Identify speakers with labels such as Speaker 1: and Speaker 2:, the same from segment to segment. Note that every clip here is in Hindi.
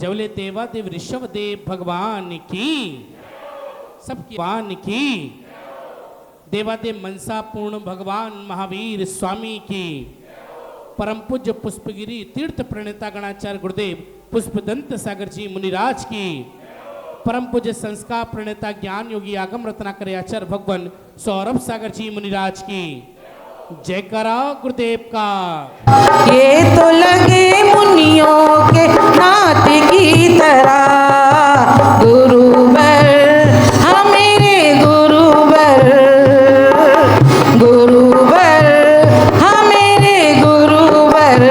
Speaker 1: जबले देवादेव ऋषभ देव भगवान की, सबकी भगवान की, देवादेव मनसा पूर्ण भगवान महावीर स्वामी की, परम पूज्य पुष्पगिरी तीर्थ प्रणेता गणाचार्य गुरुदेव पुष्पदंत सागर जी मुनिराज की, परम पूज्य संस्कार प्रणेता ज्ञान योगी आगम रत्नाकर आचार्य भगवान सौरभ सागर जी मुनिराज की जयकारा गुरुदेव का।
Speaker 2: ये तो लगे मुनियों के नाथ की तरह, गुरुवर हमेरे गुरुवर, गुरुवर हमेरे गुरुवर।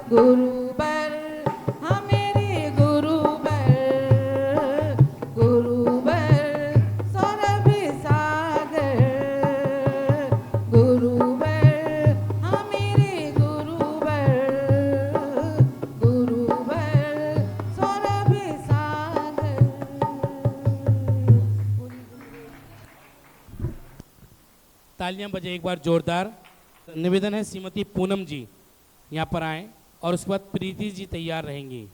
Speaker 2: गुरुवर हमेरे गुरुवर, गुरुवर सौरभ सागर, गुरुवर हमेरे गुरुवर, गुरुवर सौरभ सागर।
Speaker 1: तालियां बजे एक बार जोरदार। निवेदन है श्रीमती पूनम जी यहाँ पर आए और उसके बाद प्रीति जी तैयार रहेंगी।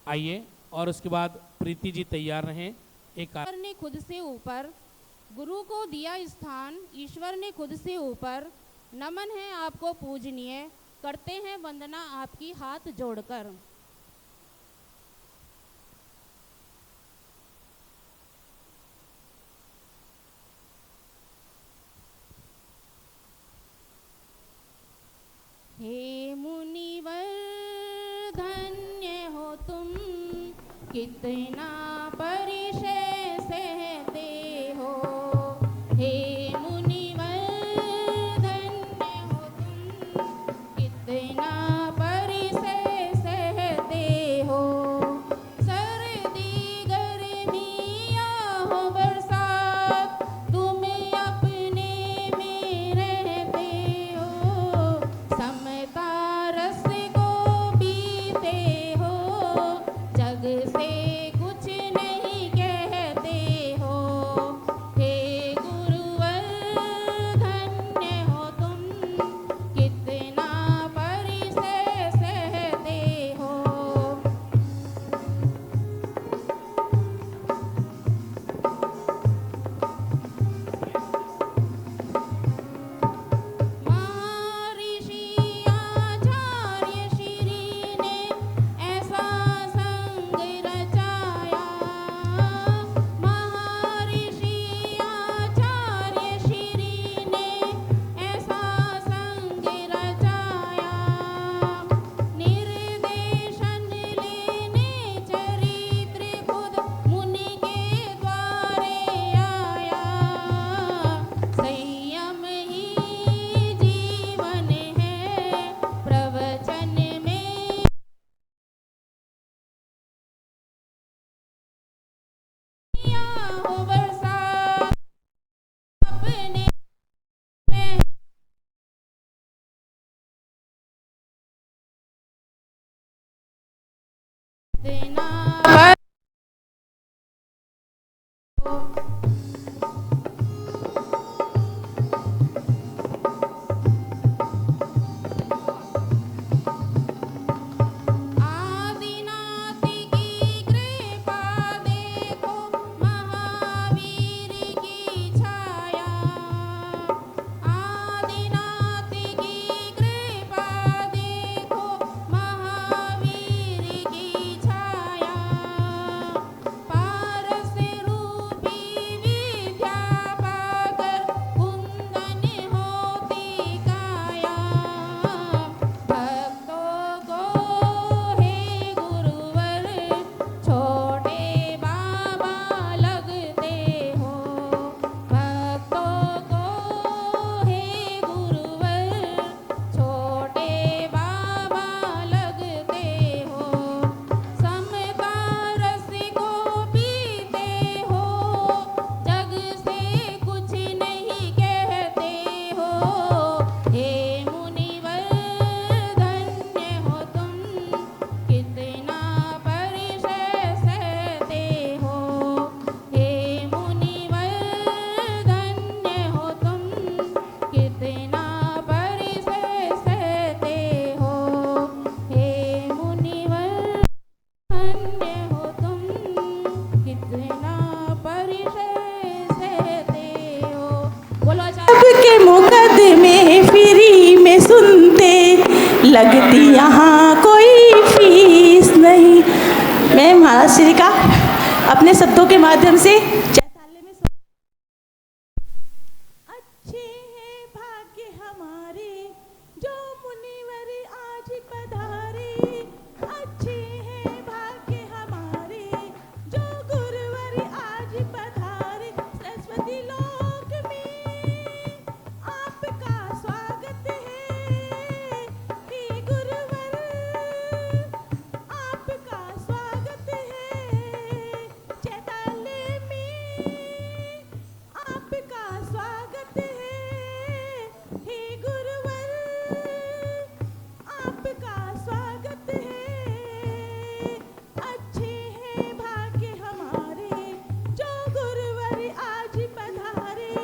Speaker 1: आइए और उसके बाद प्रीति जी तैयार रहें। एक
Speaker 3: ईश्वर ने खुद से ऊपर गुरु को दिया स्थान, ईश्वर ने खुद से ऊपर नमन है आपको पूजनीय, करते हैं वंदना आपकी हाथ जोड़कर। हे मुनिवर धन्य हो तुम, कितना परिचय सहते हो। हे मुनिवर धन्य हो तुम, कितना परिचय सहते हो। सर्दी गर्मी या हो बरसात, तुम अपने में रहते हो। समता रस को पीते हो, जग से कुछ नहीं कहते हे मुनिवर धन्य हो तुम, कितना परिश्रम सहते हो। हे मुनिवर धन्य हो तुम, कितना परिश्रम सहते हो। हे मुनिवर धन्य हो तुम, कितना परिश्रम सहते हो। बोलो आचार्य।
Speaker 4: के मुकदमे फ्री में सुनते, लगती यहाँ कोई फीस नहीं। मैं महाराज श्री का अपने शब्दों के माध्यम से चैताल्य में अच्छे हैं भाग्य हमारे जो मुनिवर आज पधारे। अच्छे हैं भाग्य हमारे जो गुरुवर आज पधारे। सरस्वती लोक में आपका स्वागत है, हे गुरुवर आपका स्वागत है। चैताल्य में आपका स्वागत है, हे गुरुवर आपका स्वागत है। अच्छे हैं भाग्य हमारे जो गुरुवर आज पधारे।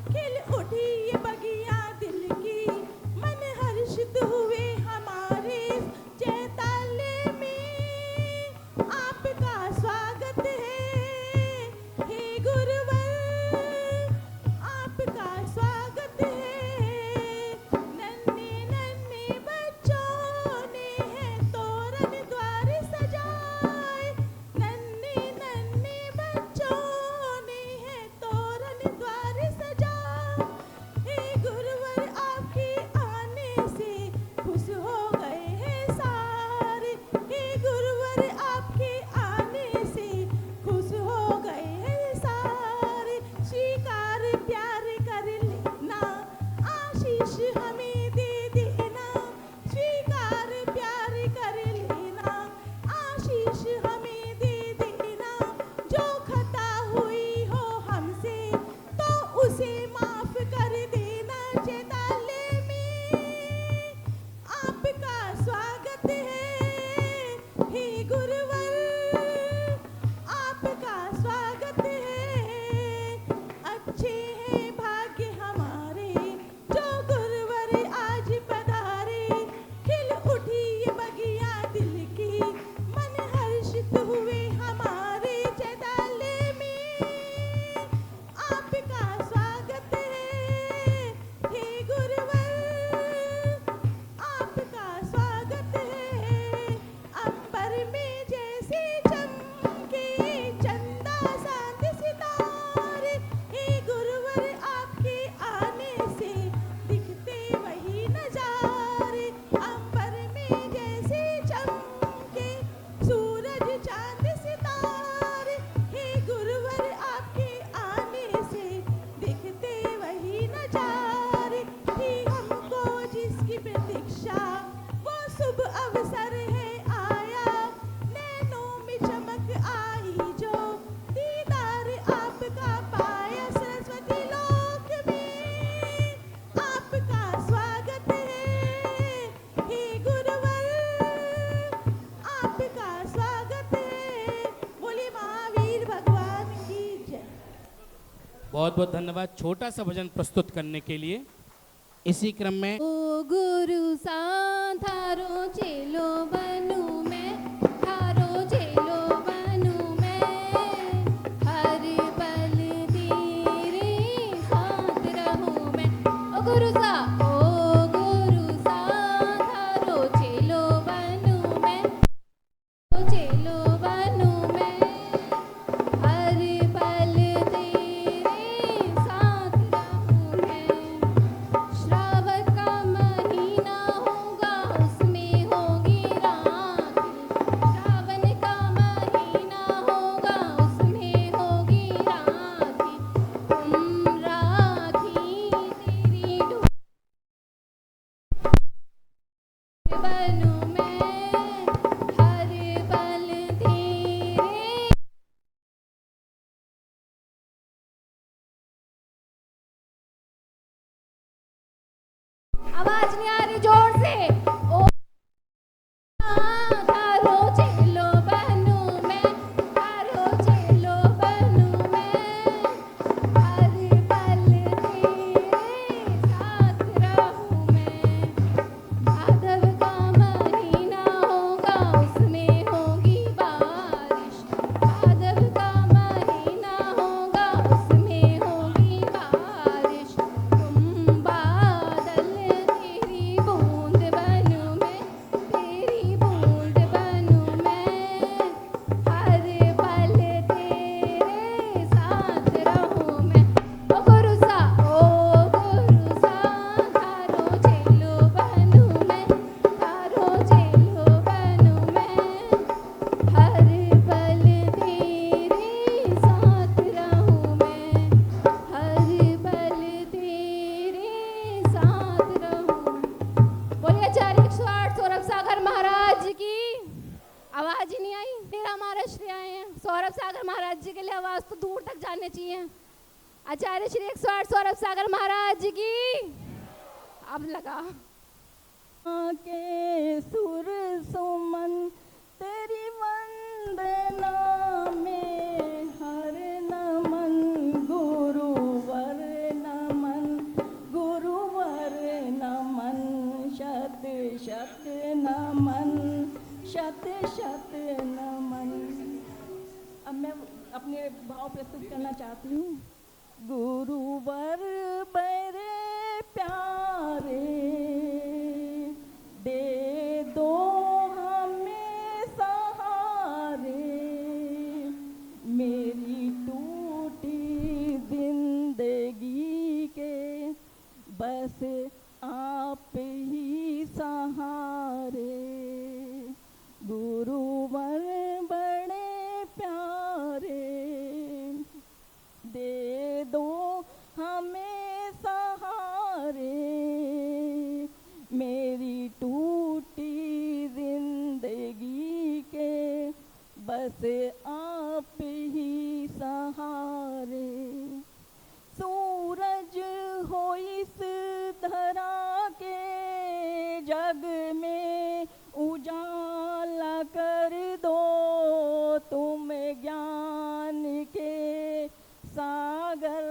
Speaker 4: खिल उठी ये बगिया दिल की, मन हर्षित हुए हमारे। चैताल्य में आपका स्वागत है, हे गुरुवर आपका स्वागत है। नन्हे नन्हे बच्चों ने है तोरण द्वार सजाए। नन्हे नन्हे बच्चों ने है तोरण द्वार सजाए। हे गुरुवर आपके आने से खुश हो गए हैं सारे। हे गुरुवर आपके आने से खुश हो गए हैं सारे। स्वीकार प्यार कर लेना, आशीष हमें दे देना। स्वीकार प्यार कर लेना, आशीष हमें दे देना। जो खता हुई हो हमसे तो उसे माफ कर देना। चैताल्य में आपका स्वागत है, हे गुरुवर आपका स्वागत है। अच्छे हैं भाग्य हमारे जो गुरुवर आज पधारे। खिल उठी ये बगिया दिल की, मन हर्षित हुए हमारे। चैताल्य में आपका स्वागत है, हे गुरुवर आपका स्वागत है। अंबर में जैसे चमके चंदा चांद सितारे। हे गुरुवर आपके आने से दिखते वही नजारे। अंबर में जैसे चमके सूरज चांद सितारे। हे गुरुवर आपके आने से दिखते वही नजारे। थी हमको जिसकी प्रतीक्षा वो शुभ अवसर है आया। नैनों में चमक आई जो दीदार आपका पाया। सरस्वती लोक में आपका स्वागत है, हे गुरुवर आपका स्वागत है। बोले महावीर भगवान की जय।
Speaker 1: बहुत बहुत धन्यवाद छोटा सा भजन प्रस्तुत करने के लिए। इसी क्रम में
Speaker 3: ओ गुरु साधारो चेलो बनू मैं, थारो चेलो बनू मैं। हर पल तेरे साथ रहूं मैं। ओ गुरु सा थारो चेलो बनू मैं, चेलो बनू मैं। हर पल तेरे साथ रहूं मैं। श्रावण का महीना होगा उसमें होगी राखी। श्रावण का महीना होगा उसमें होगी राखी। तुम राखी तेरी
Speaker 5: आवाज नहीं आ रही जोर से। ओ तारो चेलो बनू मैं, तारो चेलो बनू मैं, हर पल तेरे साथ रहूं मैं। भादव का महीना होगा उसमें होगी बारिश, भादव का महीना होगा उसमें होगी बारिश। तुम बादल तेरी बूंद बनूं मैं, तेरी बूंद बनूं मैं, हर पल तेरे साथ रहूं मैं। ओ गुरु सा तारो चेलो बनूं मैं, तारो चेलो बनूं मैं, हर पल तेरे साथ रहूं मैं, हर पल तेरे साथ रहूं। बोलिए आचार्य 108 सौरभ सागर महाराज की। आवाज ही नहीं आई। मेरा महाराज श्री आए हैं। सौरभ सागर महाराज जी के लिए आवाज तो दूर तक जाने चाहिए। आचार्य श्री 108 सौरभ सागर महाराज जी की। अब लगा
Speaker 4: के सुर सुमन तेरी वंदना में, हर नमन गुरुवर नमन, गुरुवर नमन, शत शत नमन, शत शत नमन। अब मैं अपने भाव प्रस्तुत करना चाहती हूँ। गुरुवर बड़े प्यारे, दे दो हमें सहारे, मेरी टूटी जिंदगी के बस आप ही सहारे। गुरुवर बड़े प्यारे, दे दो हमें सहारे, मेरी टूटी जिंदगी के बस आप ही सहारे। सूरज हो इस धरा के जग में उजाला कर दो, तुम ज्ञान के सागर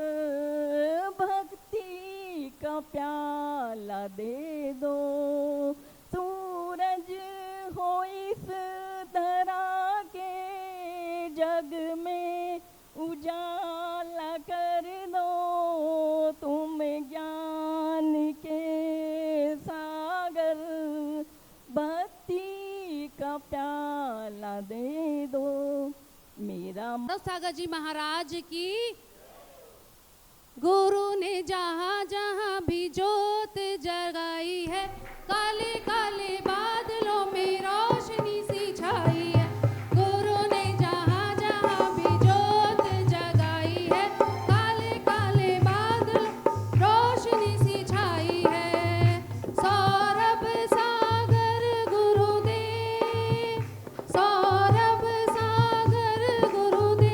Speaker 4: भक्ति का प्याला दे दो। सूरज हो इस धरा के जग में उजाला कर दो, तुम ज्ञान के सागर भक्ति का प्याला दे दो। मेरा
Speaker 3: सागर जी महाराज की। गुरु ने जहाँ जहाँ भी जोत जगाई है, काले काले बादलों में रोशनी सी छाई है। गुरु ने जहाँ जहाँ भी जोत जगाई है, काले काले बादल रोशनी सी छाई है। सौरभ सागर गुरुदेव, सौरभ सागर गुरुदेव।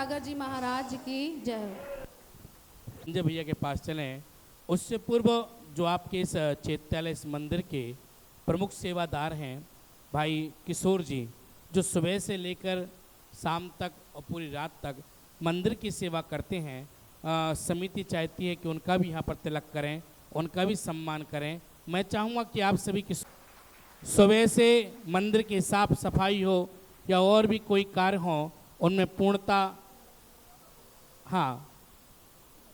Speaker 2: सागर जी महाराज की जय।
Speaker 1: संजय भैया के पास चलें। उससे पूर्व जो आपके इस चैत्यालय इस मंदिर के प्रमुख सेवादार हैं भाई किशोर जी, जो सुबह से लेकर शाम तक और पूरी रात तक मंदिर की सेवा करते हैं, समिति चाहती है कि उनका भी यहाँ पर तिलक करें, उनका भी सम्मान करें। मैं चाहूँगा कि आप सभी की सुबह से मंदिर की साफ सफाई हो या और भी कोई कार्य हो, उनमें पूर्णता हाँ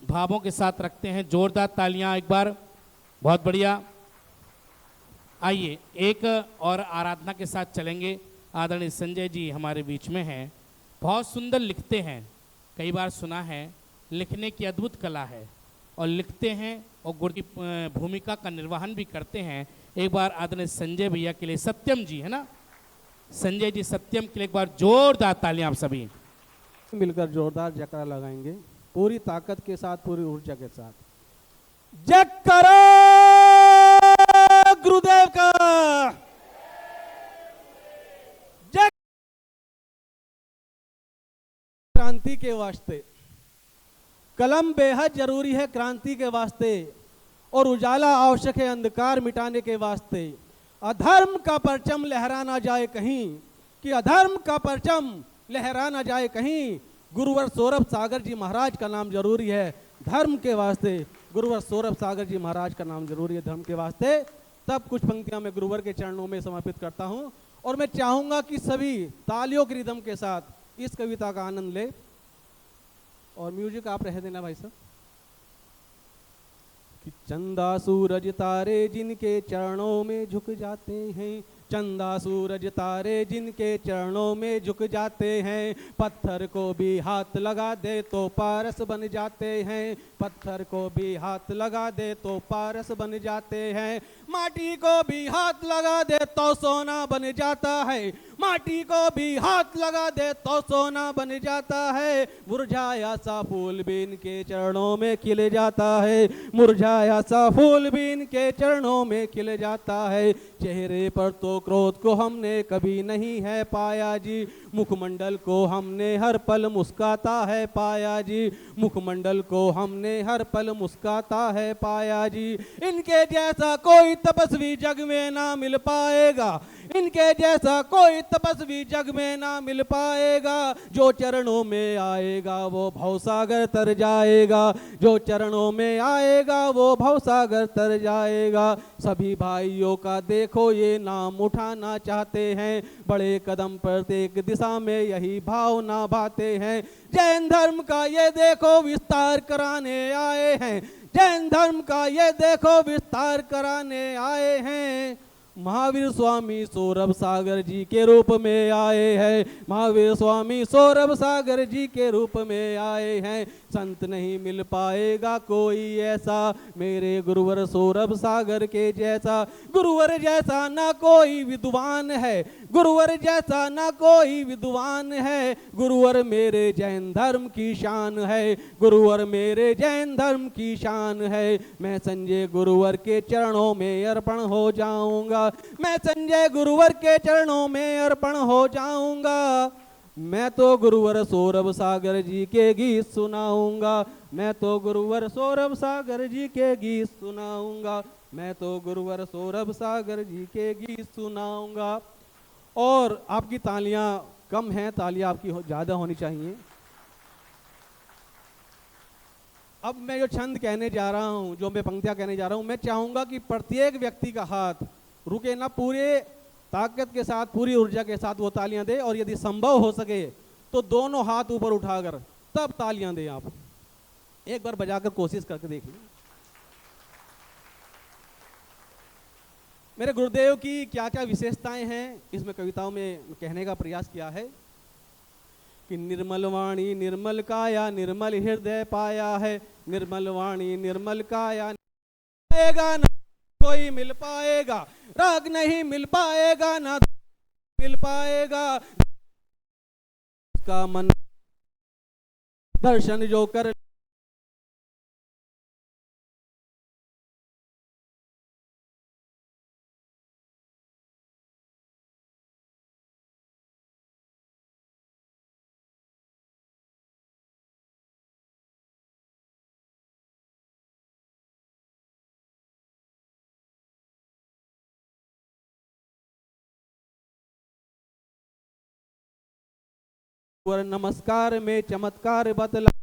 Speaker 1: भावों के साथ रखते हैं। जोरदार तालियां एक बार, बहुत बढ़िया। आइए एक और आराधना के साथ चलेंगे। आदरणीय संजय जी हमारे बीच में हैं, बहुत सुंदर लिखते हैं, कई बार सुना है, लिखने की अद्भुत कला है और लिखते हैं और गुरु की भूमिका का निर्वहन भी करते हैं। एक बार आदरणीय संजय भैया के लिए, सत्यम जी है ना, संजय जी सत्यम के लिए एक बार जोरदार तालियां आप सभी
Speaker 6: मिलकर जोरदार जयकारा लगाएंगे, पूरी ताकत के साथ, पूरी ऊर्जा के साथ। जय करो गुरुदेव का, जय। क्रांति के वास्ते कलम बेहद जरूरी है, क्रांति के वास्ते, और उजाला आवश्यक है अंधकार मिटाने के वास्ते। अधर्म का परचम लहरा ना जाए कहीं, कि अधर्म का परचम लहरा ना जाए कहीं। गुरुवर सौरभ सागर जी महाराज का नाम जरूरी है धर्म के वास्ते। गुरुवर सौरभ सागर जी महाराज का नाम जरूरी है धर्म के वास्ते। तब कुछ पंक्तियां मैं गुरुवर के चरणों में समर्पित करता हूं, और मैं चाहूंगा कि सभी तालियों की रिदम के साथ इस कविता का आनंद ले। और म्यूजिक आप रह देना भाई साहब। कि चंदा सूरज तारे जिनके चरणों में झुक जाते हैं, चंदा सूरज तारे जिनके चरणों में झुक जाते हैं। पत्थर को भी हाथ लगा दे तो पारस बन जाते हैं, पत्थर को भी हाथ लगा दे तो पारस बन जाते हैं। माटी को भी हाथ लगा दे तो सोना बन जाता है, माटी को भी हाथ लगा दे तो सोना बन जाता है। मुरझाया सा फूल भी इनके चरणों में खिल जाता है, मुरझाया सा फूल भी इनके चरणों में खिल जाता है। चेहरे पर तो क्रोध को हमने कभी नहीं है पाया जी, मुखमंडल को हमने हर पल मुस्काता है पाया जी, मुखमंडल को हमने हर पल मुस्काता है पाया जी। इनके जैसा कोई तपस्वी जग में ना मिल पाएगा, इनके जैसा कोई तपस्वी जग में ना मिल पाएगा। जो चरणों में आएगा वो भवसागर तर जाएगा, जो चरणों में आएगा वो भवसागर तर जाएगा। सभी भाइयों का देखो ये नाम उठाना चाहते हैं, बड़े कदम प्रत्येक दिशा में यही भावना भाते हैं। जैन धर्म का ये देखो विस्तार कराने आए हैं, जैन धर्म का ये देखो विस्तार कराने आए हैं। महावीर स्वामी सौरभ सागर जी के रूप में आए हैं, महावीर स्वामी सौरभ सागर जी के रूप में आए हैं। संत नहीं मिल पाएगा कोई ऐसा मेरे गुरुवर सौरभ सागर के जैसा, गुरुवर जैसा ना कोई विद्वान है, गुरुवर जैसा ना कोई विद्वान है। गुरुवर मेरे जैन धर्म की शान है, गुरुवर मेरे जैन धर्म की शान है। मैं संजय गुरुवर के चरणों में अर्पण हो जाऊंगा, मैं संजय गुरुवर के चरणों में अर्पण हो जाऊंगा। मैं तो गुरुवर सौरभ सागर जी के गीत सुनाऊंगा, मैं तो गुरुवर सौरभ सागर जी के गीत सुनाऊंगा, मैं तो गुरुवर सौरभ सागर जी के गीत सुनाऊंगा। और आपकी तालियां कम हैं, तालियां आपकी ज़्यादा होनी चाहिए। अब मैं जो छंद कहने जा रहा हूं, जो मैं पंक्तियां कहने जा रहा हूं, मैं चाहूंगा कि प्रत्येक व्यक्ति का हाथ रुके ना, पूरे ताकत के साथ, पूरी ऊर्जा के साथ वो तालियां दे, और यदि संभव हो सके तो दोनों हाथ ऊपर उठाकर तब तालियां दें। आप एक बार बजाकर कोशिश करके देख लीजिए। मेरे गुरुदेव की क्या क्या विशेषताएं हैं इसमें कविताओं में कहने का प्रयास किया है कि निर्मल वाणी निर्मल काया निर्मल हृदय पाया है, निर्मल वाणी निर्मल काया पाएगा ना कोई मिल पाएगा, राग नहीं मिल पाएगा ना मिल पाएगा। का मन दर्शन जो कर गुरुवर नमस्कार में चमत्कार बतलाते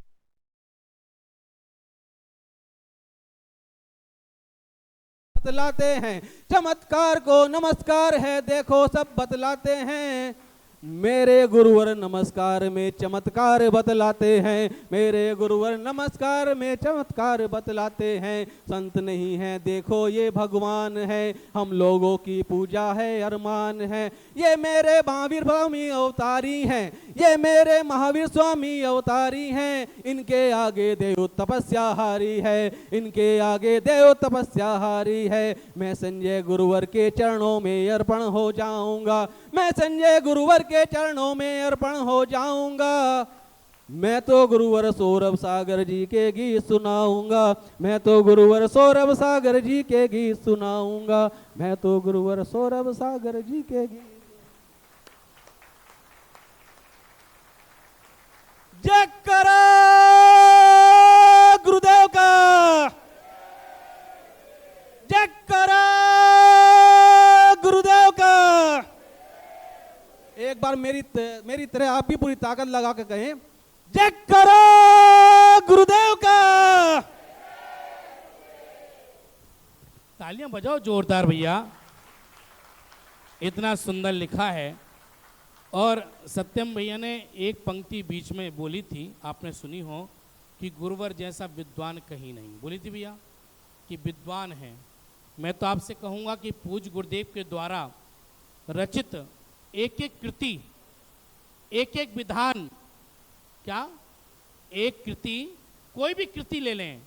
Speaker 6: हैं, चमत्कार को नमस्कार है देखो सब बतलाते हैं। मेरे गुरुवर नमस्कार में चमत्कार बतलाते हैं, मेरे गुरुवर नमस्कार में चमत्कार बतलाते हैं। संत नहीं है देखो ये भगवान है, हम लोगों की पूजा है अरमान है। ये मेरे महावीर स्वामी अवतारी हैं, ये मेरे महावीर स्वामी अवतारी हैं। इनके आगे देव तपस्या हारी है, इनके आगे देव तपस्या हारी है। मैं संजय गुरुवर के चरणों में अर्पण हो जाऊंगा, मैं संजय गुरुवर के चरणों में अर्पण हो जाऊंगा। मैं तो गुरुवर सौरभ सागर जी के गीत सुनाऊंगा, मैं तो गुरुवर सौरभ सागर जी के गीत सुनाऊंगा, मैं तो गुरुवर सौरभ सागर जी के गीत। जय करो गुरुदेव का, जय करो गुरुदेव का। एक बार मेरी तरह आप भी पूरी ताकत लगा के कहें, जय करो गुरुदेव का।
Speaker 1: तालियां बजाओ जोरदार भैया, इतना सुंदर लिखा है। और सत्यम भैया ने एक पंक्ति बीच में बोली थी, आपने सुनी हो कि गुरुवर जैसा विद्वान कहीं नहीं, बोली थी भैया कि विद्वान है। मैं तो आपसे कहूँगा कि पूज्य गुरुदेव के द्वारा रचित एक एक कृति, एक एक विधान, क्या एक कृति, कोई भी कृति ले लें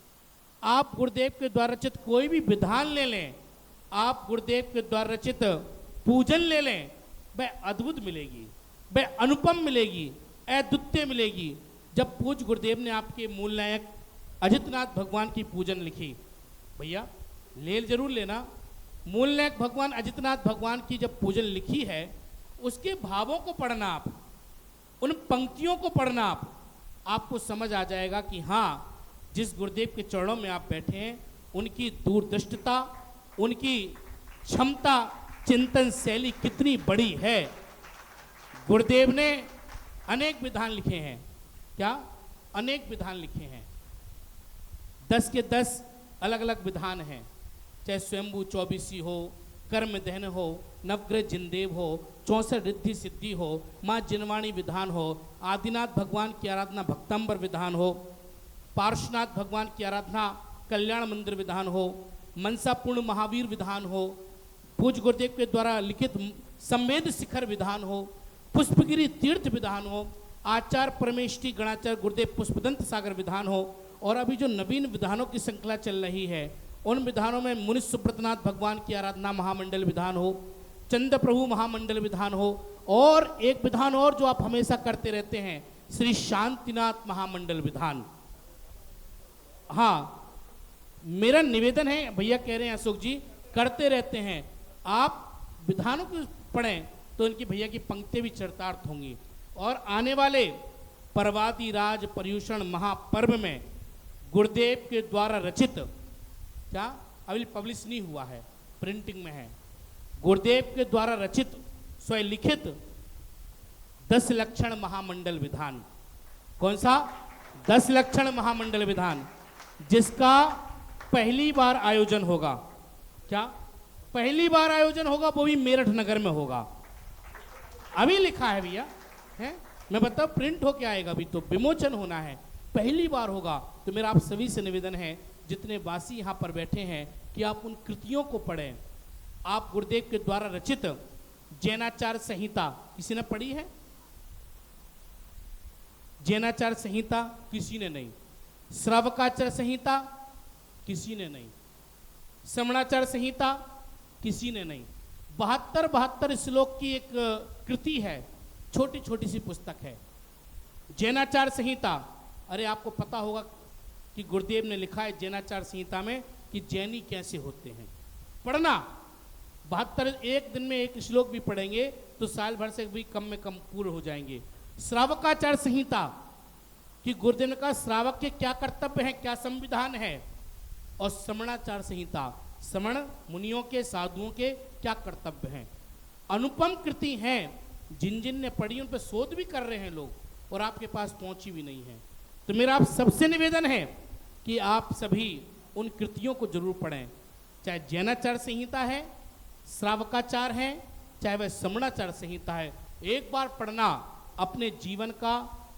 Speaker 1: आप, गुरुदेव के द्वारा रचित कोई भी विधान ले लें आप, गुरुदेव के द्वारा रचित पूजन ले लें, वह अद्भुत मिलेगी, वह अनुपम मिलेगी, अद्वितीय मिलेगी। जब पूज्य गुरुदेव ने आपके मूल नायक अजितनाथ भगवान की पूजन लिखी, भैया ले जरूर लेना, मूल नायक भगवान अजितनाथ भगवान की जब पूजन लिखी है, उसके भावों को पढ़ना आप, उन पंक्तियों को पढ़ना आपको समझ आ जाएगा कि हाँ, जिस गुरुदेव के चरणों में आप बैठे हैं उनकी दूरदृष्टता, उनकी क्षमता, चिंतन शैली कितनी बड़ी है। गुरुदेव ने अनेक विधान लिखे हैं, क्या अनेक विधान लिखे हैं, 10 के 10 अलग अलग विधान हैं, चाहे स्वयंभू 24 हो, कर्म दहन हो, नवग्रह जिनदेव हो, 64 रिद्धि सिद्धि हो, माँ जिनवाणी विधान हो, आदिनाथ भगवान की आराधना भक्तंबर विधान हो, पार्श्वनाथ भगवान की आराधना कल्याण मंदिर विधान हो, मनसापूर्ण महावीर विधान हो, पूज्य गुरुदेव के द्वारा लिखित संवेद शिखर विधान हो, पुष्पगिरी तीर्थ विधान हो, आचार्य परमेष्ठी गणाचार्य गुरुदेव पुष्पदंत सागर विधान हो, और अभी जो नवीन विधानों की श्रृंखला चल रही है उन विधानों में मुनि सुब्रतनाथ भगवान की आराधना महामंडल विधान हो, चंद्र प्रभु महामंडल विधान हो, और एक विधान और जो आप हमेशा करते रहते हैं, श्री शांतिनाथ महामंडल विधान। हाँ, मेरा निवेदन है, भैया कह रहे हैं अशोक जी करते रहते हैं, आप विधानों को पढ़ें तो इनकी भैया की पंक्ति भी चरितार्थ होंगी। और आने वाले परवादी राज पर्यूषण महापर्व में गुरुदेव के द्वारा रचित, क्या अभी पब्लिश नहीं हुआ है, प्रिंटिंग में है, गुरुदेव के द्वारा रचित स्वयं लिखित 10 लक्षण महामंडल विधान। कौन सा? 10 लक्षण महामंडल विधान, जिसका पहली बार आयोजन होगा। क्या पहली बार आयोजन होगा? वो भी मेरठ नगर में होगा। अभी लिखा है भैया, है मैं बताऊं, प्रिंट होके आएगा, अभी तो विमोचन होना है, पहली बार होगा। तो मेरा आप सभी से निवेदन है, जितने वासी यहाँ पर बैठे हैं, कि आप उन कृतियों को पढ़ें। आप गुरुदेव के द्वारा रचित जैनाचार्य संहिता किसी ने पढ़ी है? जैनाचार्य संहिता किसी ने नहीं, श्रावकाचार्य संहिता किसी ने नहीं, श्रवणाचार्य संहिता किसी ने नहीं। 72 श्लोक की एक कृति है, छोटी छोटी सी पुस्तक है, जैनाचार्य संहिता। अरे आपको पता होगा कि गुरुदेव ने लिखा है जैनाचार्य संहिता में कि जैनी कैसे होते हैं। पढ़ना 72, एक दिन में एक श्लोक भी पढ़ेंगे तो साल भर से भी कम में कम पूर्ण हो जाएंगे। श्रावकाचार्य संहिता कि गुरुदेव ने कहा श्रावक के क्या कर्तव्य हैं, क्या संविधान है। और श्रवणाचार्य संहिता, श्रवण मुनियों के, साधुओं के क्या कर्तव्य हैं। अनुपम कृति हैं, जिन जिन ने पढ़ी उन पर शोध भी कर रहे हैं लोग, और आपके पास पहुंची भी नहीं है। तो मेरा आप सबसे निवेदन है कि आप सभी उन कृतियों को जरूर पढ़ें, चाहे जैनाचार संहिता है, श्रावकाचार है, चाहे वह समणाचार संहिता है। एक बार पढ़ना अपने जीवन का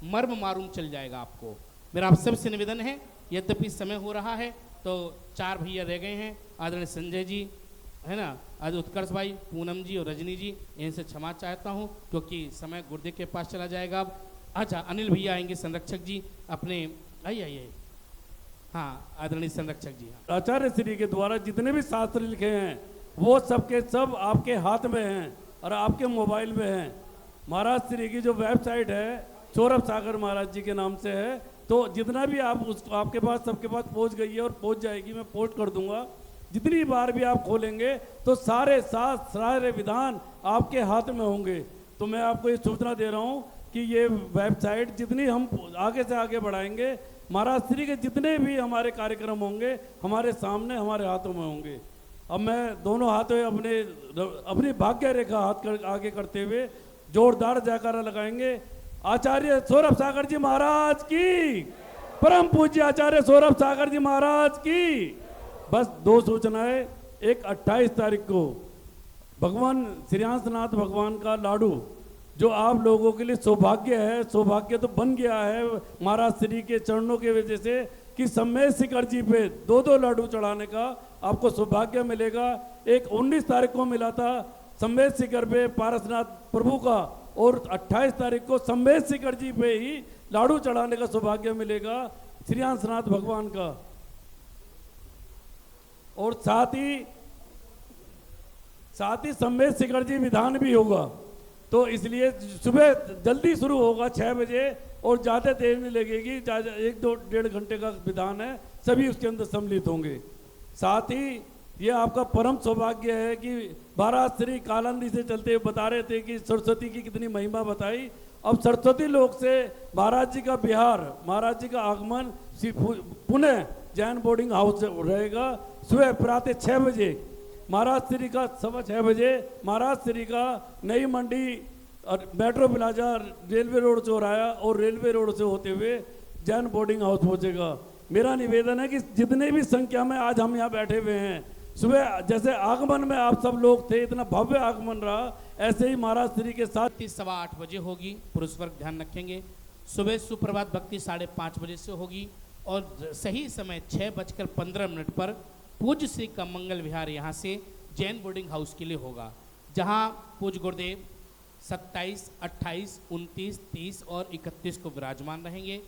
Speaker 1: मर्म मालूम चल जाएगा आपको। मेरा आप सबसे निवेदन है, यद्यपि समय हो रहा है तो 4 भैया रह गए हैं, आदरणीय संजय जी है ना, आज उत्कर्ष भाई, पूनम जी और रजनी जी, इनसे क्षमा चाहता हूँ क्योंकि समय गुर्दे के पास चला जाएगा। अब अच्छा अनिल भैया आएंगे, संरक्षक जी अपने आइए। हाँ आदरणीय संरक्षक जी। हाँ।
Speaker 7: आचार्य श्री के द्वारा जितने भी शास्त्र लिखे हैं वो सबके सब आपके हाथ में हैं और आपके मोबाइल में हैं। महाराज श्री की जो वेबसाइट है सौरभ सागर महाराज जी के नाम से है, तो जितना भी आप उस आपके पास सबके पास पहुंच गई है और पहुंच जाएगी, मैं पोस्ट कर दूंगा। जितनी बार भी आप खोलेंगे तो सारे शास्त्र सारे विधान आपके हाथ में होंगे। तो मैं आपको ये सूचना दे रहा हूँ कि ये वेबसाइट जितनी हम आगे से आगे बढ़ाएंगे, महाराज श्री के जितने भी हमारे कार्यक्रम होंगे हमारे सामने हमारे हाथों में होंगे। अब मैं दोनों हाथों अपनी भाग्य रेखा आगे करते हुए जोरदार जयकारा लगाएंगे। आचार्य सौरभ सागर जी महाराज की, परम पूज्य आचार्य सौरभ सागर जी महाराज की। बस 2 सूचनाएं। एक 28 तारीख को भगवान श्रीयांशनाथ भगवान का लाडू, जो आप लोगों के लिए सौभाग्य है, सौभाग्य तो बन गया है महाराज श्री के चरणों के वजह से कि सम्मेद शिखर जी पे 2-2 लाडू चढ़ाने का आपको सौभाग्य मिलेगा। एक 19 तारीख को मिला था सम्मेद शिखर पे पारसनाथ प्रभु का, और 28 तारीख को सम्मेद शिखर जी पे ही लाडू चढ़ाने का सौभाग्य मिलेगा श्रीयांशनाथ भगवान का। और साथ ही सम्मेद शिखर जी विधान भी होगा, तो इसलिए सुबह जल्दी शुरू होगा 6 बजे और ज़्यादा देर नहीं लगेगी, 1-2-1.5 घंटे का विधान है, सभी उसके अंदर सम्मिलित होंगे। साथ ही ये आपका परम सौभाग्य है कि महाराज श्री कालांदी से चलते हुए बता रहे थे कि सरस्वती की कितनी महिमा बताई। अब सरस्वती लोक से महाराज जी का बिहार, महाराज जी का आगमन पुनः जैन बोर्डिंग हाउस रहेगा। सुबह प्रातः 6 बजे महाराज श्री का 6:15 बजे महाराज श्री का नई मंडी और मेट्रो प्लाजा रेलवे रोड चौराया और रेलवे रोड से होते हुए जैन बोर्डिंग हाउस पहुंचेगा। मेरा निवेदन है कि जितने भी संख्या में आज हम यहाँ बैठे हुए हैं, सुबह जैसे आगमन में आप सब लोग थे, इतना भव्य आगमन रहा, ऐसे ही महाराज श्री के साथ
Speaker 1: 8:15 बजे होगी। पुरुष वर्ग ध्यान रखेंगे। सुबह सुप्रभात भक्ति 5:30 बजे से होगी और सही समय 6:15 पर पूज्य श्री का मंगल विहार यहाँ से जैन बोर्डिंग हाउस के लिए होगा, जहाँ पूज्य गुरुदेव 27, 28, 29, 30 और 31 को विराजमान रहेंगे।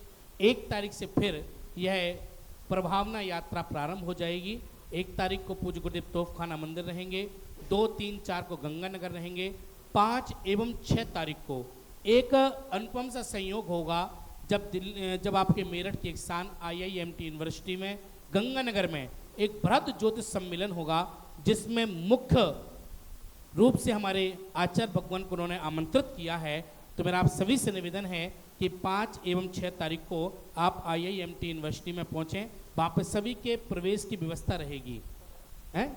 Speaker 1: 1 तारीख से फिर यह प्रभावना यात्रा प्रारंभ हो जाएगी। 1 तारीख को पूज्य गुरुदेव तोफखाना मंदिर रहेंगे, 2, 3, 4 को गंगानगर रहेंगे। 5 एवं 6 तारीख को एक अनुपम सा संयोग होगा जब आपके मेरठ के एक स्थान IIMT यूनिवर्सिटी में गंगानगर में एक बृहद ज्योतिष सम्मेलन होगा, जिसमें मुख्य रूप से हमारे आचार्य भगवान को उन्होंने आमंत्रित किया है। तो मेरा आप सभी से निवेदन है कि 5 एवं 6 तारीख को आप IIMT यूनिवर्सिटी में पहुँचें। वहाँ पर सभी के प्रवेश की व्यवस्था रहेगी, हैं?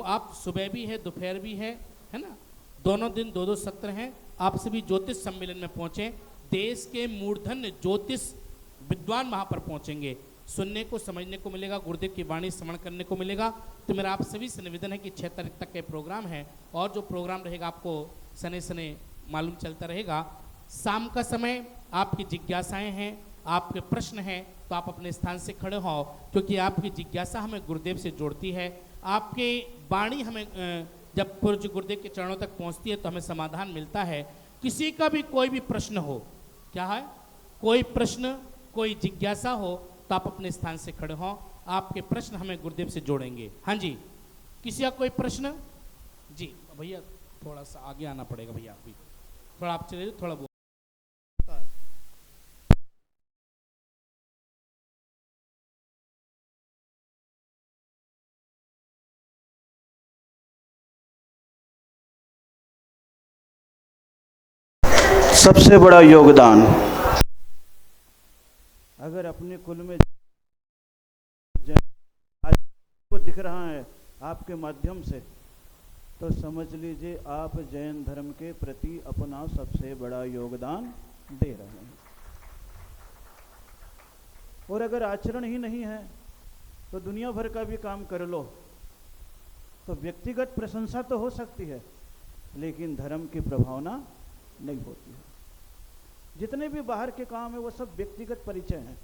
Speaker 1: आप सुबह भी है, दोपहर भी है ना, दोनों दिन 2-2 सत्र हैं। आप सभी ज्योतिष सम्मेलन में पहुँचें। देश के मूर्धन्य ज्योतिष विद्वान वहाँ पर पहुँचेंगे, सुनने को समझने को मिलेगा, गुरुदेव की वाणी श्रवण करने को मिलेगा। तो मेरा आप सभी से निवेदन है कि 6 तारीख तक के प्रोग्राम है और जो प्रोग्राम रहेगा आपको सने सने मालूम चलता रहेगा। शाम का समय आपकी जिज्ञासाएं हैं, आपके प्रश्न हैं, तो आप अपने स्थान से खड़े हो, क्योंकि आपकी जिज्ञासा हमें गुरुदेव से जोड़ती है। आपके वाणी हमें जब पूज्य गुरुदेव के चरणों तक पहुंचती है तो हमें समाधान मिलता है। किसी का भी कोई भी प्रश्न हो, क्या है, कोई प्रश्न कोई जिज्ञासा हो, तो आप अपने स्थान से खड़े हों, आपके प्रश्न हमें गुरुदेव से जोड़ेंगे। हाँ जी, किसी का कोई प्रश्न? जी भैया थोड़ा सा आगे आना पड़ेगा भैया, अभी थोड़ा आप चले, थोड़ा वो
Speaker 8: सबसे बड़ा योगदान अगर अपने कुल में आज को दिख रहा है आपके माध्यम से, तो समझ लीजिए आप जैन धर्म के प्रति अपना सबसे बड़ा योगदान दे रहे हैं। और अगर आचरण ही नहीं है तो दुनिया भर का भी काम कर लो तो व्यक्तिगत प्रशंसा तो हो सकती है, लेकिन धर्म की प्रभावना नहीं होती है। जितने भी बाहर के काम है वो सब व्यक्तिगत परिचय हैं,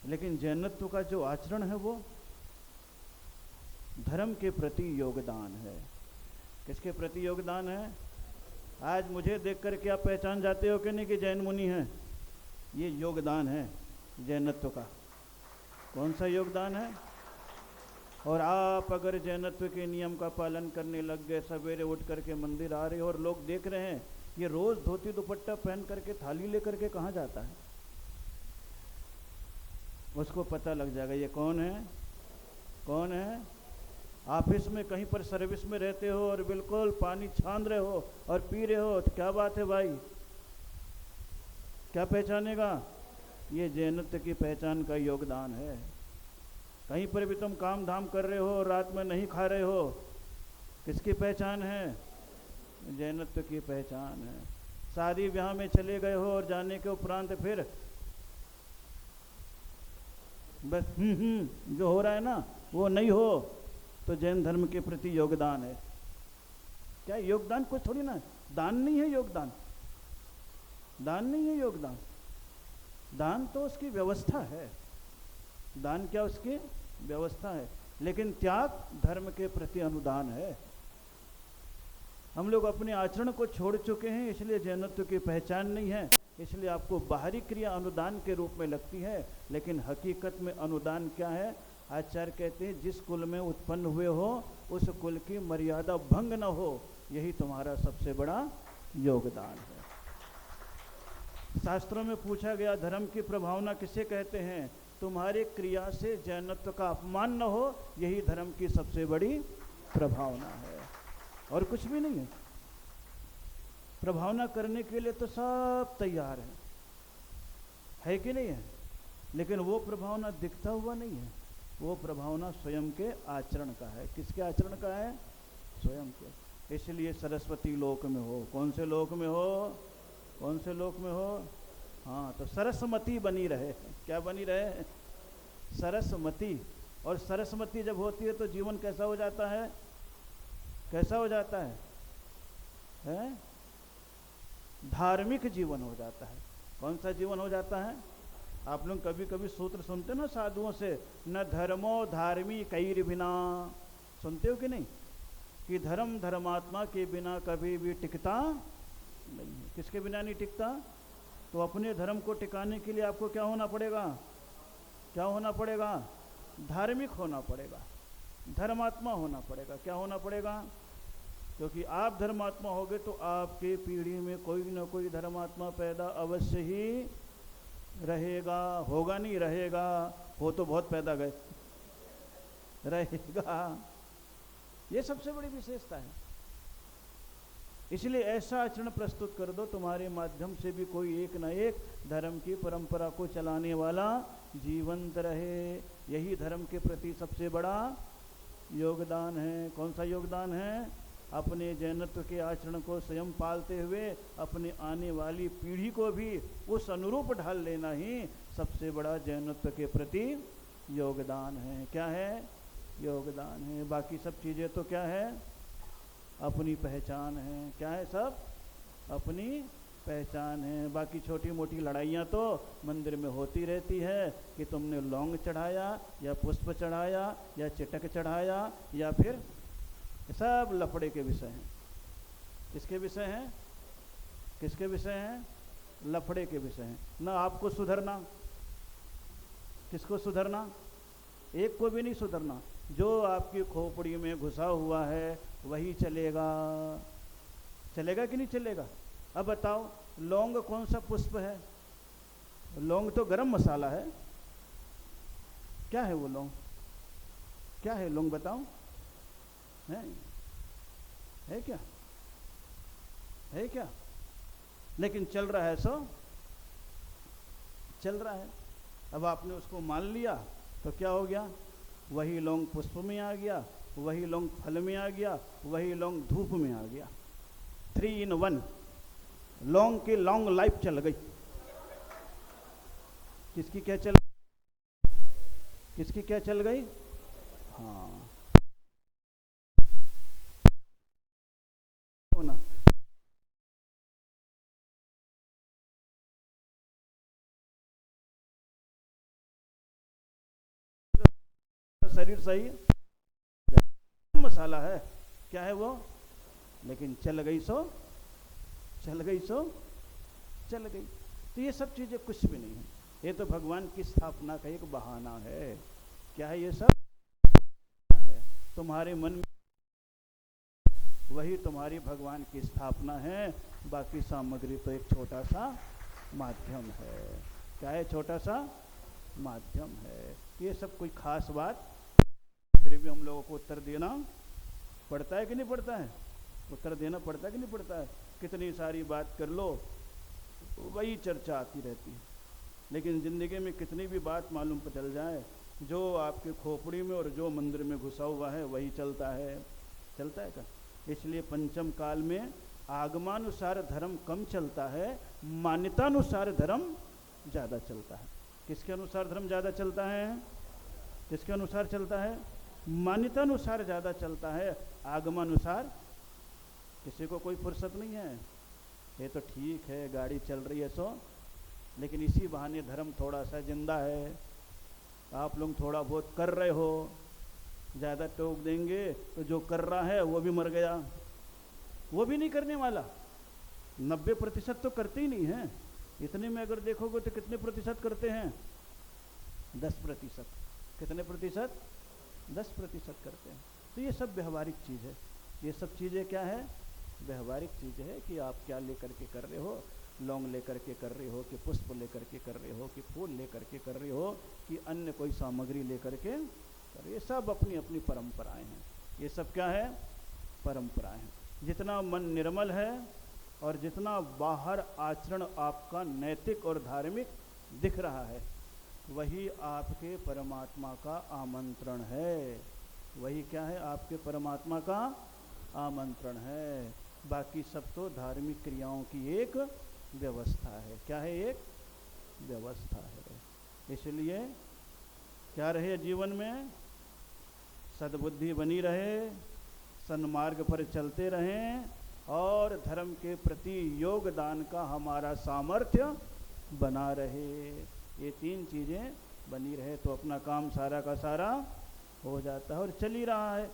Speaker 8: लेकिन जैनत्व का जो आचरण है वो धर्म के प्रति योगदान है। किसके प्रति योगदान है? आज मुझे देख कर के आप पहचान जाते हो कि नहीं कि जैन मुनि हैं? ये योगदान है जैनत्व का। कौन सा योगदान है? और आप अगर जैनत्व के नियम का पालन करने लग गए, सवेरे उठ करके मंदिर आ रहे हो और लोग देख रहे हैं ये रोज धोती दुपट्टा पहन करके थाली लेकर के कहाँ जाता है, उसको पता लग जाएगा ये कौन है। कौन है? ऑफिस में कहीं पर सर्विस में रहते हो और बिल्कुल पानी छान रहे हो और पी रहे हो, तो क्या बात है भाई, क्या पहचानेगा? ये जैनत्व की पहचान का योगदान है। कहीं पर भी तुम काम धाम कर रहे हो और रात में नहीं खा रहे हो, किसकी पहचान है? जैनत्व की पहचान है। शादी ब्याह में चले गए हो और जाने के उपरांत फिर बस जो हो रहा है ना वो नहीं हो, तो जैन धर्म के प्रति योगदान है। क्या योगदान कुछ थोड़ी ना, दान नहीं है योगदान, दान नहीं है योगदान। दान तो उसकी व्यवस्था है, दान क्या उसकी व्यवस्था है, लेकिन त्याग धर्म के प्रति अनुदान है। हम लोग अपने आचरण को छोड़ चुके हैं, इसलिए जैनत्व की पहचान नहीं है, इसलिए आपको बाहरी क्रिया अनुदान के रूप में लगती है, लेकिन हकीकत में अनुदान क्या है? आचार्य कहते हैं जिस कुल में उत्पन्न हुए हो उस कुल की मर्यादा भंग न हो, यही तुम्हारा सबसे बड़ा योगदान है। शास्त्रों में पूछा गया धर्म की प्रभावना किसे कहते हैं? तुम्हारे क्रिया से जैनत्व का अपमान न हो, यही धर्म की सबसे बड़ी प्रभावना है, और कुछ भी नहीं है। प्रभावना करने के लिए तो सब तैयार है कि नहीं है? लेकिन वो प्रभावना दिखता हुआ नहीं है, वो प्रभावना स्वयं के आचरण का है। किसके आचरण का है? स्वयं के। इसलिए सरस्वती लोक में हो, कौन से लोक में हो? कौन से लोक में हो? हाँ, तो सरस्वती बनी रहे। क्या बनी रहे? सरस्वती। और सरस्वती जब होती है तो जीवन कैसा हो जाता है? कैसा हो जाता है? हैं? धार्मिक जीवन हो जाता है। कौन सा जीवन हो जाता है? आप लोग कभी कभी सूत्र सुनते ना साधुओं से, न धर्मो धार्मी कैर बिना, सुनते हो कि नहीं? कि धर्म धर्मात्मा के बिना कभी भी टिकता नहीं है। किसके बिना नहीं टिकता? तो अपने धर्म को टिकाने के लिए आपको क्या होना पड़ेगा? क्या होना पड़ेगा? धार्मिक होना पड़ेगा, धर्मात्मा होना पड़ेगा। क्या होना पड़ेगा? क्योंकि आप धर्मात्मा होगे तो आपके पीढ़ी में कोई ना कोई धर्मात्मा पैदा अवश्य ही रहेगा। होगा नहीं, रहेगा। हो तो बहुत पैदा गए, रहेगा। ये सबसे बड़ी विशेषता है। इसलिए ऐसा आचरण प्रस्तुत कर दो तुम्हारे माध्यम से भी कोई एक न एक धर्म की परंपरा को चलाने वाला जीवंत रहे। यही धर्म के प्रति सबसे बड़ा योगदान है। कौन सा योगदान है? अपने जैनत्व के आचरण को स्वयं पालते हुए अपने आने वाली पीढ़ी को भी उस अनुरूप ढाल लेना ही सबसे बड़ा जैनत्व के प्रति योगदान है। क्या है? योगदान है। बाकी सब चीज़ें तो क्या है? अपनी पहचान है। क्या है? सब अपनी पहचान है। बाकी छोटी मोटी लड़ाइयाँ तो मंदिर में होती रहती है कि तुमने लौंग चढ़ाया या पुष्प चढ़ाया या चिटक चढ़ाया, या फिर सब लफड़े के विषय हैं। किसके विषय हैं? किसके विषय हैं? लफड़े के विषय हैं। ना आपको सुधरना, किसको सुधरना? एक को भी नहीं सुधरना। जो आपकी खोपड़ी में घुसा हुआ है वही चलेगा। चलेगा कि नहीं चलेगा? अब बताओ, लौंग कौन सा पुष्प है? लौंग तो गरम मसाला है। क्या है वो लौंग? क्या है लौंग? बताओ। है क्या? है क्या? लेकिन चल रहा है, सो चल रहा है। अब आपने उसको मान लिया तो क्या हो गया? वही लौंग पुष्प में आ गया, वही लौंग फल में आ गया, वही लौंग धूप में आ गया। 3 in 1। लौंग की लॉन्ग लाइफ चल गई। किसकी क्या चल किसकी क्या चल गई? हाँ होना। शरीर सही मसाला है, क्या है वो? लेकिन चल गई सो चल गई सो चल गई। तो ये सब चीजें कुछ भी नहीं है, ये तो भगवान की स्थापना का एक बहाना है। क्या है ये सब? है तुम्हारे मन में, वही तुम्हारी भगवान की स्थापना है। बाकी सामग्री तो एक छोटा सा माध्यम है। क्या है? छोटा सा माध्यम है। ये सब कोई खास बात, फिर भी हम लोगों को उत्तर देना पड़ता है कि नहीं पड़ता है? उत्तर देना पड़ता है कि नहीं पड़ता है? कितनी सारी बात कर लो वही चर्चा आती रहती है, लेकिन ज़िंदगी में कितनी भी बात मालूम पर चल जाए, जो आपके खोपड़ी में और जो मंदिर में घुसा हुआ है वही चलता है। चलता है क्या? इसलिए पंचम काल में आगमानुसार धर्म कम चलता है, मान्यतानुसार धर्म ज़्यादा चलता है। किसके अनुसार धर्म ज़्यादा चलता है? किसके अनुसार चलता है? मान्यतानुसार ज़्यादा चलता है, आगमानुसार किसी को कोई फुर्सत नहीं है। ये तो ठीक है गाड़ी चल रही है सो, लेकिन इसी बहाने धर्म थोड़ा सा जिंदा है। आप लोग थोड़ा बहुत कर रहे हो, ज़्यादा टोक देंगे तो जो कर रहा है वो भी मर गया, वो भी नहीं करने वाला। 90% तो करते ही नहीं है। इतने में अगर देखोगे तो कितने प्रतिशत करते हैं? 10%। कितने प्रतिशत? 10% करते हैं। तो ये सब व्यवहारिक चीज़ है। ये सब चीज़ें क्या है? व्यवहारिक चीज़ है कि आप क्या लेकर के कर रहे हो, लौंग लेकर के कर रहे हो कि पुष्प लेकर के कर रहे हो कि फूल लेकर के कर रहे हो कि अन्य कोई सामग्री लेकर के कर। ये सब अपनी अपनी परंपराएं हैं। ये सब क्या है? परंपराएं हैं। जितना मन निर्मल है और जितना बाहर आचरण आपका नैतिक और धार्मिक दिख रहा है, वही आपके परमात्मा का आमंत्रण है। वही क्या है? आपके परमात्मा का आमंत्रण है। बाकी सब तो धार्मिक क्रियाओं की एक व्यवस्था है। क्या है? एक व्यवस्था है। इसलिए क्या रहे जीवन में? सद्बुद्धि बनी रहे, सन्मार्ग पर चलते रहें और धर्म के प्रति योगदान का हमारा सामर्थ्य बना रहे। ये 3 चीज़ें बनी रहे तो अपना काम सारा का सारा हो जाता है और चल ही रहा है।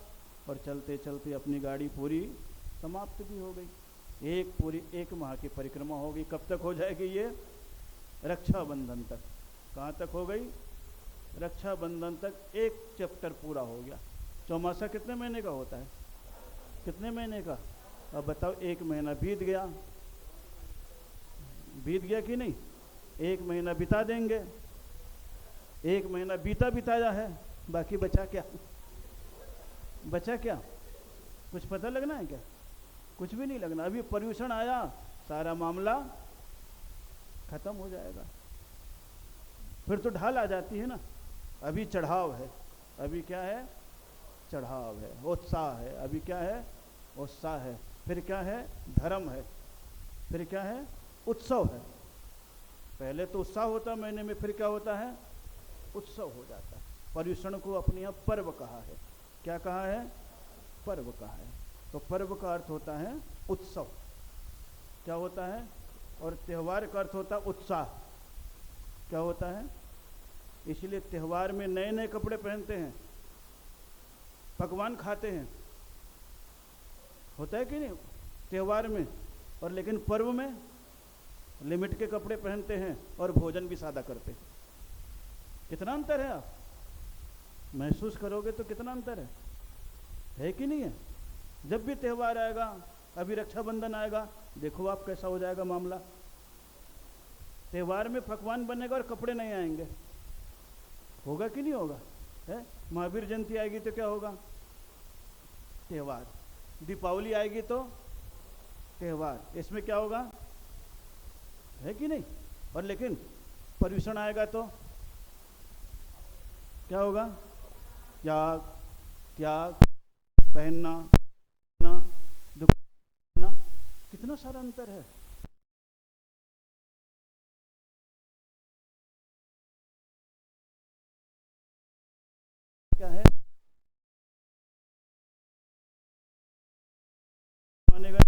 Speaker 8: और चलते चलते अपनी गाड़ी पूरी समाप्त भी हो गई। एक माह की परिक्रमा हो गई। कब तक हो जाएगी ये? रक्षाबंधन तक। कहाँ तक हो गई? रक्षाबंधन तक एक चैप्टर पूरा हो गया। चौमासा कितने महीने का होता है? कितने महीने का? अब बताओ, 1 महीना बीत गया। बीत गया कि नहीं? 1 महीना बिता देंगे। 1 महीना बीता बिताया है, बाकी बचा क्या? बचा क्या? कुछ पता लगना है क्या? कुछ भी नहीं लगना। अभी पर्यूषण आया, सारा मामला खत्म हो जाएगा। फिर तो ढाल आ जाती है ना। अभी चढ़ाव है। अभी क्या है? चढ़ाव है, उत्साह है। अभी क्या है? उत्साह है। फिर क्या है? धर्म है। फिर क्या है? उत्सव है। पहले तो उत्साह होता महीने में, फिर क्या होता है? उत्सव हो जाता है। पर्यूषण को अपने यहाँ पर्व कहा है। क्या कहा है? पर्व कहा है। तो पर्व का अर्थ होता है उत्सव। क्या होता है? और त्यौहार का अर्थ होता है उत्साह। क्या होता है? इसलिए त्यौहार में नए नए कपड़े पहनते हैं, पकवान खाते हैं, होता है कि नहीं त्यौहार में? और लेकिन पर्व में लिमिट के कपड़े पहनते हैं और भोजन भी सादा करते हैं। कितना अंतर है? आप महसूस करोगे तो कितना अंतर है कि नहीं है? जब भी त्यौहार आएगा, अभी रक्षाबंधन आएगा, देखो आप कैसा हो जाएगा मामला। त्यौहार में पकवान बनेगा और कपड़े नहीं आएंगे। होगा कि नहीं होगा? है? महावीर जयंती आएगी तो क्या होगा? त्यौहार। दीपावली आएगी तो त्यौहार। इसमें क्या होगा? है कि नहीं? और लेकिन पर्यूषण आएगा तो क्या होगा? त्याग, त्याग, पहनना, दुखना। कितना सारा अंतर है। क्या है मानेगा।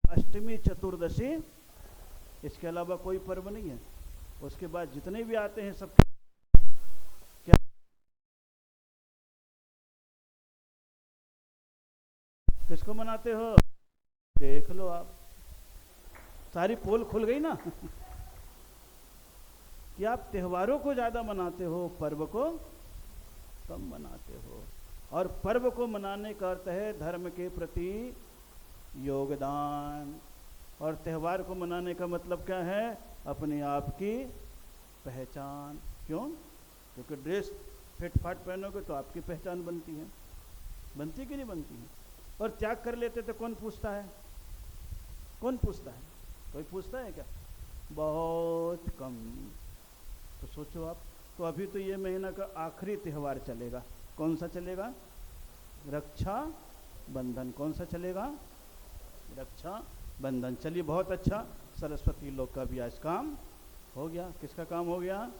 Speaker 8: अष्टमी चतुर्दशी, इसके अलावा कोई पर्व नहीं है। उसके बाद जितने भी आते हैं सब क्या किसको मनाते हो? देख लो आप, सारी पोल खुल गई ना। कि आप त्योहारों को ज्यादा मनाते हो, पर्व को कम मनाते हो। और पर्व को मनाने का अर्थ है धर्म के प्रति योगदान, और त्यौहार को मनाने का मतलब क्या है? अपने आप की पहचान। क्यों? क्योंकि ड्रेस फिट फाट पहनोगे तो आपकी पहचान बनती है, बनती कि नहीं बनती है? और त्याग कर लेते तो कौन पूछता है? कौन पूछता है? कोई पूछता है क्या? बहुत कम। तो सोचो आप, तो अभी तो ये महीना का आखिरी त्यौहार चलेगा। कौन सा चलेगा? रक्षा बंधन। कौन सा चलेगा? रक्षा बंधन। चलिए बहुत अच्छा, सरस्वती लोक का भी आज काम हो गया। किसका काम हो गया?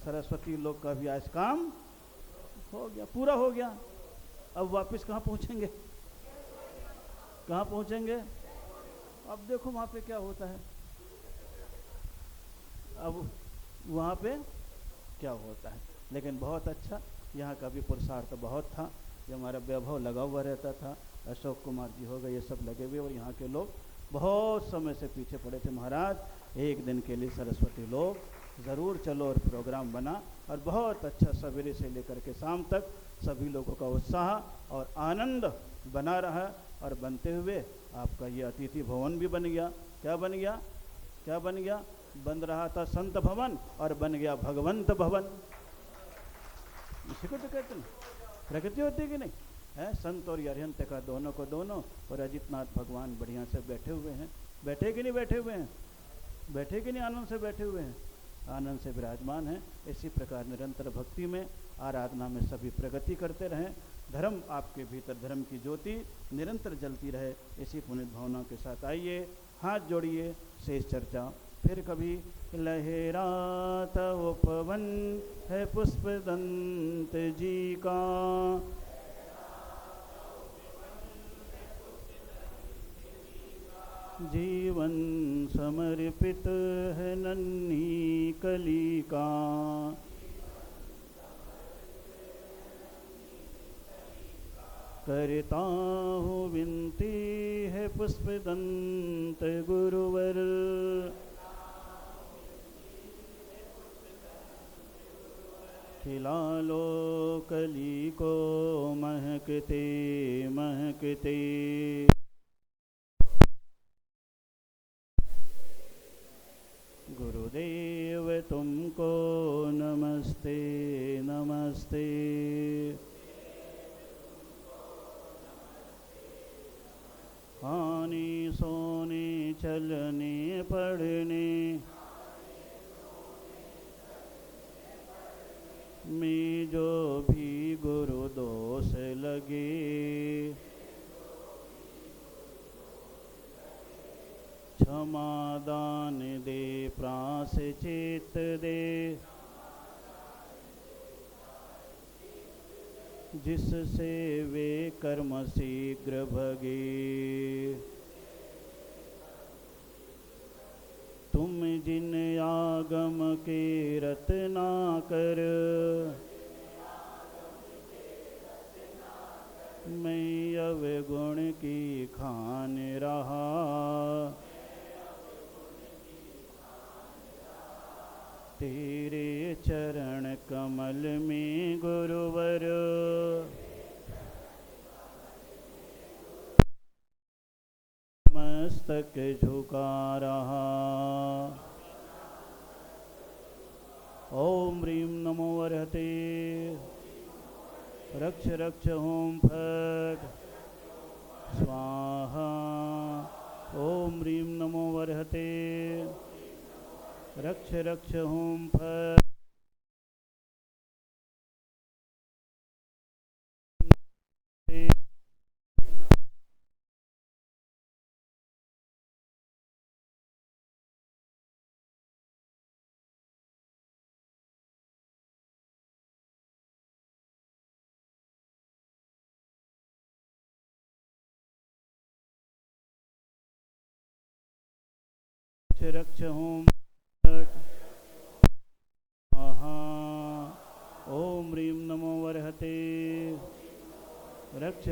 Speaker 8: सरस्वती लोक का भी आज काम हो गया, पूरा हो गया। अब वापस कहाँ पहुँचेंगे? कहाँ पहुँचेंगे? अब देखो वहाँ पे क्या होता है, अब वहाँ पे क्या होता है। लेकिन बहुत अच्छा, यहाँ का भी पुरुषार्थ बहुत था। ये हमारा वैभव लगा हुआ रहता था, अशोक कुमार जी हो गए, ये सब लगे हुए, और यहाँ के लोग बहुत समय से पीछे पड़े थे। महाराज एक दिन के लिए सरस्वती लोग ज़रूर चलो, और प्रोग्राम बना, और बहुत अच्छा सवेरे से लेकर के शाम तक सभी लोगों का उत्साह और आनंद बना रहा। और बनते हुए आपका ये अतिथि भवन भी बन गया। क्या बन गया? क्या बन गया? बन रहा था संत भवन और बन गया भगवंत भवन। इसी को तो कहते हैं प्रगति होती कि नहीं है? संत और अरिहंत का दोनों को दोनों, और अजितनाथ भगवान बढ़िया से बैठे हुए हैं। बैठे कि नहीं बैठे हुए हैं? बैठे कि नहीं आनंद से बैठे हुए हैं? आनंद से विराजमान हैं। इसी प्रकार निरंतर भक्ति में, आराधना में सभी प्रगति करते रहें। धर्म आपके भीतर, धर्म की ज्योति निरंतर जलती रहे। इसी पुनित भावना के साथ आइए, हाथ जोड़िए, शेष चर्चा फिर कभी। लहरात उपवन है पुष्पदंत जी का, जीवन समर्पित है नन्ही कली का। करता हूँ विनती है पुष्पदंत गुरुवर, खिला लो कली को महकते महकते। गुरुदेव तुमको नमस्ते नमस्ते। आने सोने चलने पढ़ने में जो भी गुरु दोष लगे, क्षमा दान दे प्रायश्चित दे, जिससे वे कर्म शीघ्र भगे। तुम जिन आगम के रत्ना कर, मैं अवगुण की खान रहा। तेरे चरण कमल में गुरुवर, मस्तक झुका रहा। ओम ह्रीं नमो अर्हते, रक्ष रक्ष ओम फट स्वाहा। ओम ह्रीं नमो अर्हते, रक्ष रक्ष ओम फट रक्ष रक्ष होम आहा ओम ह्रीं नमो वरहते रक्ष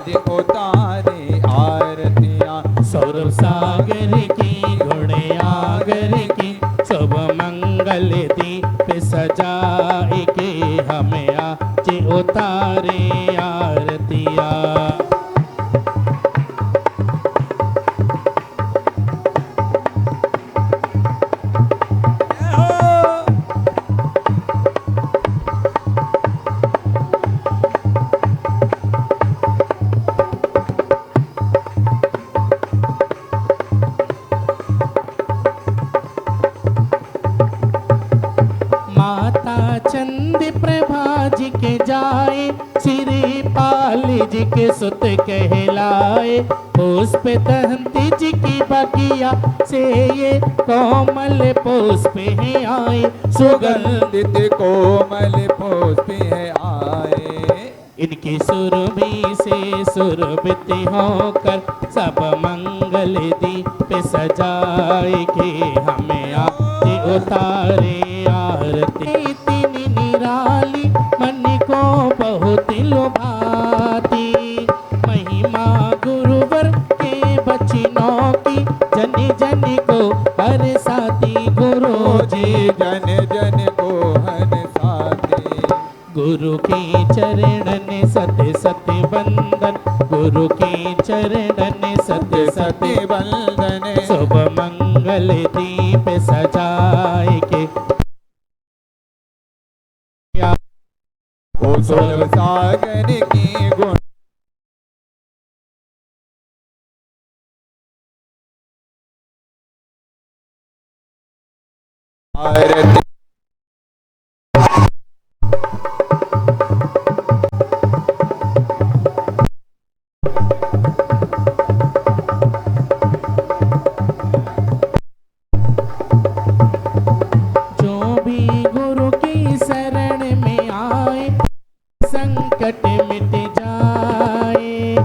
Speaker 9: उतारे आरतियां
Speaker 1: सौरभ सागर की गुण आगर की शुभ मंगल दीप सजाए के हमें आज उतारे आरतिया। चंद प्रभा जी के जाए श्री पाल जी के सुत कहलाए पुष्प दहंती जी की बगिया से ये कोमल पुष्प है आए
Speaker 9: सुगंधित कोमल पुष्प है आए
Speaker 1: इनकी सुरभि से सुरभित होकर सब मंगल दीप सजाए के हमें आज उतारे आरती निराली मन को बहुत लुभाती महिमा गुरुवर के बचनों की जन जन को हर साथी गुरु जी
Speaker 9: जन जन को हर साथी
Speaker 1: गुरु के चरणन सत्य सत्य बंदन गुरु के चरणन सत्य सत्य
Speaker 9: बंदन
Speaker 1: शुभ मंगल दीप सजाए के
Speaker 9: ओ सौरभ सागर की गुण आरती
Speaker 1: जो भी गुरु की शरण में आए संकट मिट जाए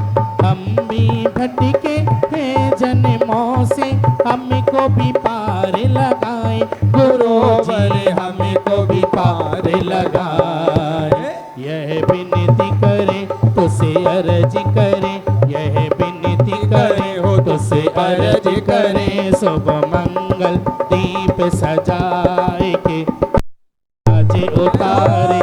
Speaker 1: हम भी भटके हैं जन्मों से हमको भी पार लगाए गुरु जी हमको भी पार लगाए यह विनती करे तुझसे अर्ज करे यह विनती करे हो तुझसे अर्ज करे शुभ मंगल दीप सजाए के आज उतारे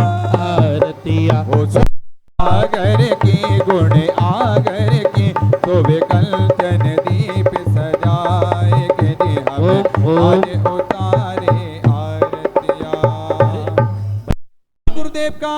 Speaker 1: आरतिया
Speaker 9: ओ सागर की गुण आगर की शोभे कंचन दीप सजाए के हम आज उतारे आरतियां गुरुदेव का